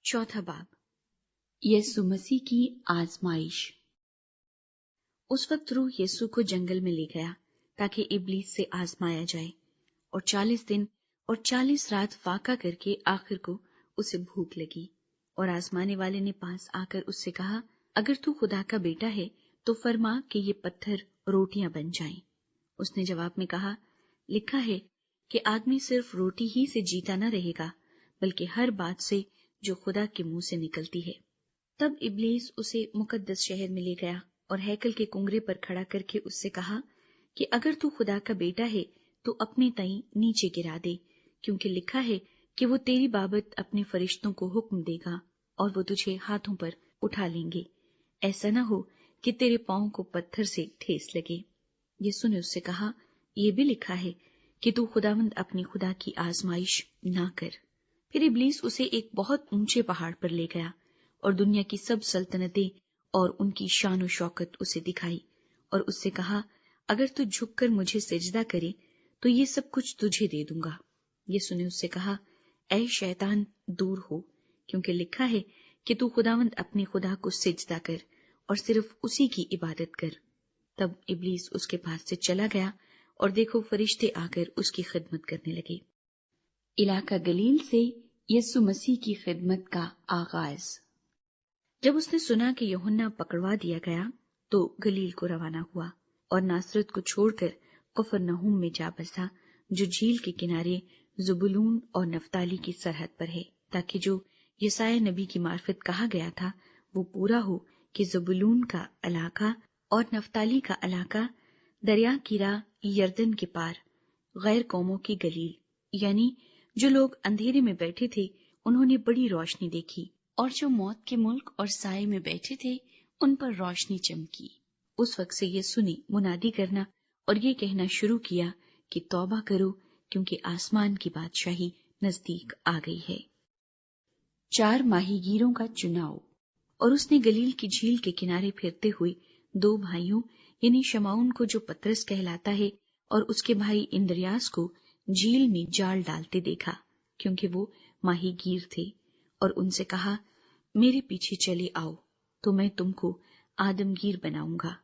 चौथा बाब, यीशु मसीह की आजमाइश। उस वक्त रूह यीशु को जंगल में ले गया ताकि इब्लीस से आजमाया जाए, और 40 दिन और 40 रात फाका करके आखिर को उसे भूख लगी। और आजमाने वाले ने पास आकर उससे कहा, अगर तू खुदा का बेटा है तो फरमा कि ये पत्थर रोटियां बन जाएं। उसने जवाब में कहा, लिखा है कि आदमी सिर्फ रोटी ही से जीता न रहेगा, बल्कि हर बात से जो खुदा के मुंह से निकलती है। तब इब्लीस उसे मुकद्दस शहर में ले गया और हैकल के कुंगरे पर खड़ा करके उससे कहा कि अगर तू खुदा का बेटा है तो अपने तई नीचे गिरा दे, क्योंकि लिखा है कि वो तेरी बाबत अपने फरिश्तों को हुक्म देगा और वो तुझे हाथों पर उठा लेंगे, ऐसा न हो कि तेरे पांव को पत्थर से ठेस लगे। यीशु ने उससे कहा, ये भी लिखा है कि तू खुदावंद अपने खुदा की आजमाइश ना कर। फिर इब्लीस उसे एक बहुत ऊंचे पहाड़ पर ले गया और दुनिया की सब सल्तनतें और उनकी शान और शौकत उसे दिखाई और उससे कहा, अगर तू झुककर मुझे सिजदा करे तो ये सब कुछ तुझे दे दूंगा। यीशु ने उससे कहा, ऐ शैतान, दूर हो, क्योंकि लिखा है कि तू खुदावंद अपने खुदा को सिजदा कर और सिर्फ उसी की इबादत कर। तब इब्लीस उसके पास से चला गया और देखो, फरिश्ते आकर उसकी खिदमत करने लगे। इलाका गलील से यीशु मसीह की खिदमत का आगाज। जब उसने सुना कि यूहन्ना पकड़वा दिया गया तो गलील को रवाना हुआ और नासरत को छोड़कर कफरनहूम में जा बसा, जो झील के किनारे ज़ुबूलून और नफ्ताली की सरहद पर है, ताकि जो यशायाह नबी की मार्फत कहा गया था वो पूरा हो कि ज़ुबूलून का इलाका और नफ्ताली का इलाका दरिया की राह यरदन के पार गैर कौमों की गलील, यानी जो लोग अंधेरे में बैठे थे उन्होंने बड़ी रोशनी देखी, और जो मौत के मुल्क और साए में बैठे थे उन पर रोशनी चमकी। उस वक्त से यीशु ने मुनादी करना और ये कहना शुरू किया कि तौबा करो, क्योंकि आसमान की बादशाही नजदीक आ गई है। 4 माहीगीरों का चुनाव। और उसने गलील की झील के किनारे फिरते हुए 2 भाइयों यानी शमाउन को, जो पतरस कहलाता है, और उसके भाई इंद्रियास को झील में जाल डालते देखा, क्योंकि वो माहीगीर थे, और उनसे कहा, मेरे पीछे चले आओ तो मैं तुमको आदमगीर बनाऊंगा।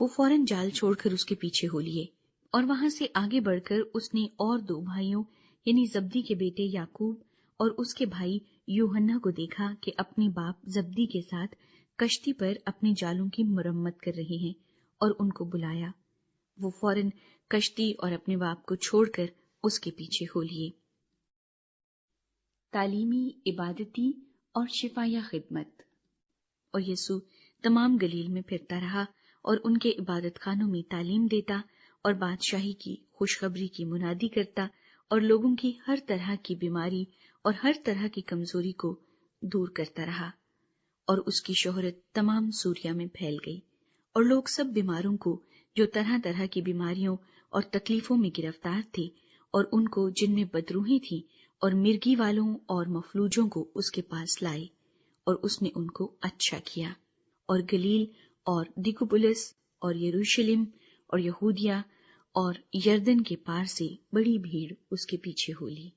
वो फौरन जाल छोड़कर उसके पीछे हो लिए, और वहां से आगे बढ़कर उसने और 2 भाइयों यानी जब्दी के बेटे याकूब और उसके भाई यूहन्ना को देखा कि अपने बाप जब्दी के साथ कश्ती पर अपने जालों की मरम्मत कर रहे हैं, और उनको बुलाया। वो फौरन कश्ती और अपने बाप को छोड़कर उसके पीछे हो लिए। तालीमी, इबादती और शिफाया खिदमत। और यीशु तमाम गलील में फिरता रहा और उनके इबादत खानों में तालीम देता और बादशाही की खुशखबरी की मुनादी करता और लोगों की हर तरह की बीमारी और हर तरह की कमजोरी को दूर करता रहा। और उसकी शोहरत तमाम सूरिया में फैल गई, और लोग सब बीमारों को, जो तरह तरह की बीमारियों और तकलीफों में गिरफ्तार थे, और उनको जिनमें बदरूही थी, और मिर्गी वालों और मफलूजों को उसके पास लाए, और उसने उनको अच्छा किया। और गलील और दिकुपुलिस और यरूशलेम और यहूदिया और यरदन के पार से बड़ी भीड़ उसके पीछे हो ली।